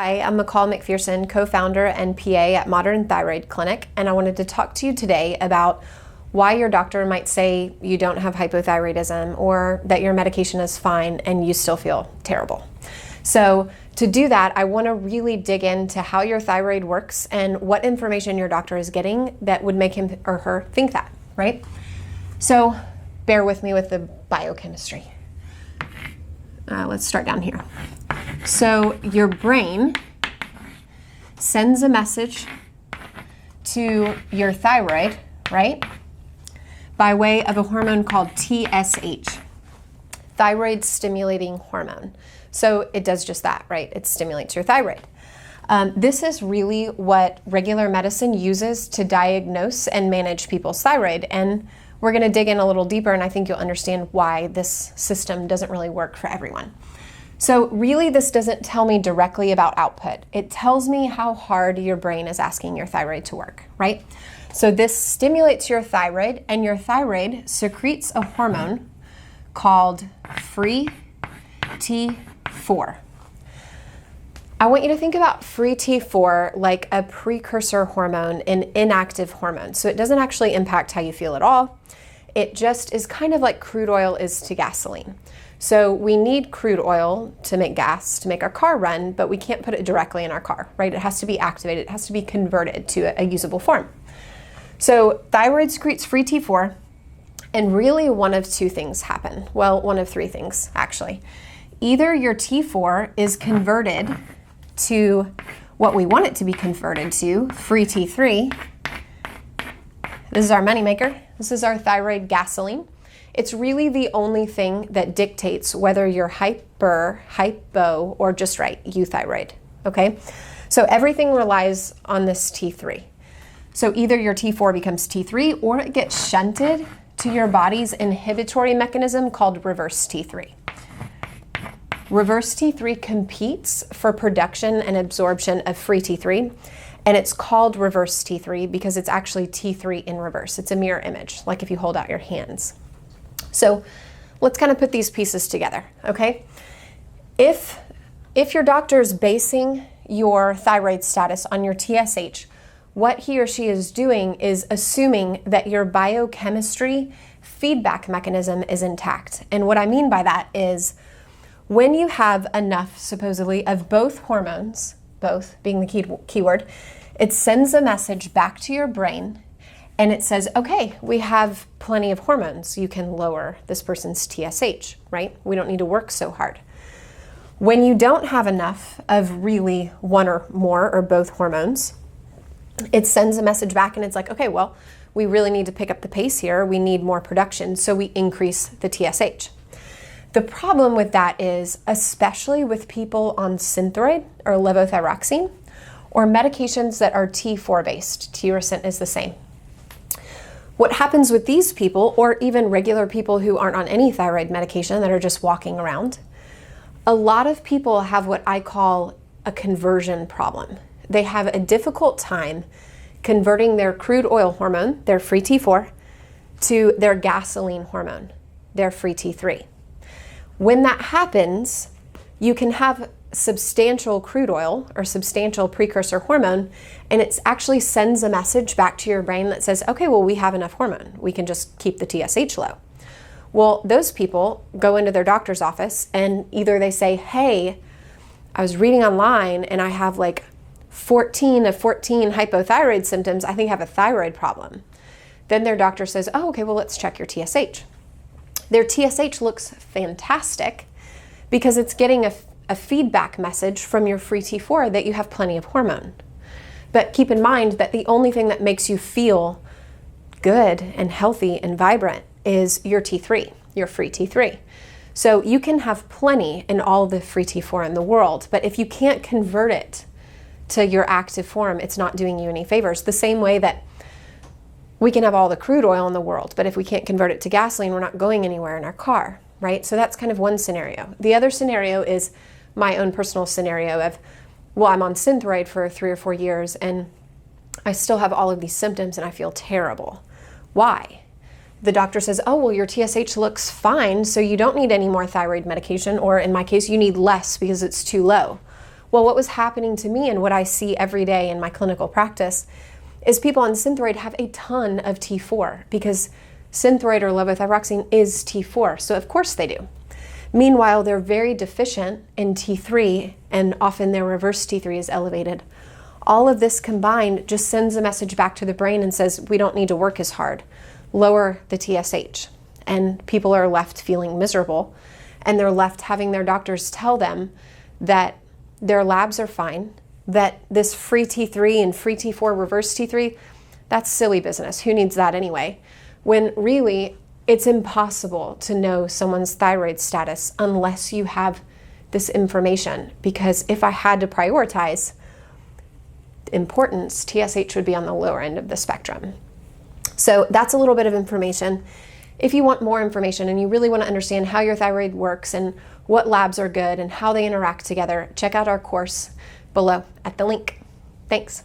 Hi, I'm McCall McPherson, co-founder and PA at Modern Thyroid Clinic, and I wanted to talk to you today about why your doctor might say you don't have hypothyroidism or that your medication is fine and you still feel terrible. So to do that, I want to really dig into how your thyroid works and what information your doctor is getting that would make him or her think that, right? So bear with me with the biochemistry. Let's start down here. So your brain sends a message to your thyroid, right? By way of a hormone called TSH, thyroid stimulating hormone. So it does just that, right? It stimulates your thyroid. This is really what regular medicine uses to diagnose and manage people's thyroid. And we're going to dig in a little deeper, and I think you'll understand why this system doesn't really work for everyone. So really, this doesn't tell me directly about output. It tells me how hard your brain is asking your thyroid to work, right? So this stimulates your thyroid, and your thyroid secretes a hormone called free T4. I want you to think about free T4 like a precursor hormone, an inactive hormone. So it doesn't actually impact how you feel at all. It just is kind of like crude oil is to gasoline. So we need crude oil to make gas, to make our car run, but we can't put it directly in our car, right? It has to be activated. It has to be converted to a usable form. So thyroid secretes free T4, and really one of two things happen. Well, one of three things, actually. Either your T4 is converted to what we want it to be converted to, free T3. This is our moneymaker. This is our thyroid gasoline. It's really the only thing that dictates whether you're hyper, hypo, or just right, euthyroid, okay? So everything relies on this T3. So either your T4 becomes T3 or it gets shunted to your body's inhibitory mechanism called reverse T3. Reverse T3 competes for production and absorption of free T3, and it's called reverse T3 because it's actually T3 in reverse. It's a mirror image, like if you hold out your hands. So let's kind of put these pieces together, okay? If your doctor is basing your thyroid status on your TSH, what he or she is doing is assuming that your biochemistry feedback mechanism is intact. And what I mean by that is when you have enough, supposedly, of both hormones, both being the key word, it sends a message back to your brain and it says, okay, we have plenty of hormones. You can lower this person's TSH, right? We don't need to work so hard. When you don't have enough of really one or more or both hormones, it sends a message back and it's like, okay, well, we really need to pick up the pace here. We need more production, so we increase the TSH. The problem with that is, especially with people on Synthroid or Levothyroxine, or medications that are T4 based, Tirosint is the same. What happens with these people, or even regular people who aren't on any thyroid medication that are just walking around, a lot of people have what I call a conversion problem. They have a difficult time converting their crude oil hormone, their free T4, to their gasoline hormone, their free T3. When that happens, you can have substantial crude oil or substantial precursor hormone, and it actually sends a message back to your brain that says, okay, well, we have enough hormone. We can just keep the TSH low. Well, those people go into their doctor's office and either they say, hey, I was reading online and I have like 14 of 14 hypothyroid symptoms. I think I have a thyroid problem. Then their doctor says, oh, okay, well, let's check your TSH. Their TSH looks fantastic because it's getting a feedback message from your free T4 that you have plenty of hormone. But keep in mind that the only thing that makes you feel good and healthy and vibrant is your T3, your free T3. So you can have plenty in all the free T4 in the world, but if you can't convert it to your active form, it's not doing you any favors. The same way that we can have all the crude oil in the world, but if we can't convert it to gasoline, we're not going anywhere in our car, right? So that's kind of one scenario. The other scenario is my own personal scenario of, well, I'm on Synthroid for 3 or 4 years and I still have all of these symptoms and I feel terrible. Why? The doctor says, oh, well, your TSH looks fine, so you don't need any more thyroid medication, or in my case, you need less because it's too low. Well, what was happening to me and what I see every day in my clinical practice is people on Synthroid have a ton of T4 because Synthroid or levothyroxine is T4, so of course they do. Meanwhile, they're very deficient in T3 and often their reverse T3 is elevated. All of this combined just sends a message back to the brain and says, we don't need to work as hard. Lower the TSH. And people are left feeling miserable, and they're left having their doctors tell them that their labs are fine, that this free T3 and free T4 reverse T3, that's silly business. Who needs that anyway? When really, it's impossible to know someone's thyroid status unless you have this information. Because if I had to prioritize importance, TSH would be on the lower end of the spectrum. So that's a little bit of information. If you want more information and you really want to understand how your thyroid works and what labs are good and how they interact together, check out our course below at the link. Thanks.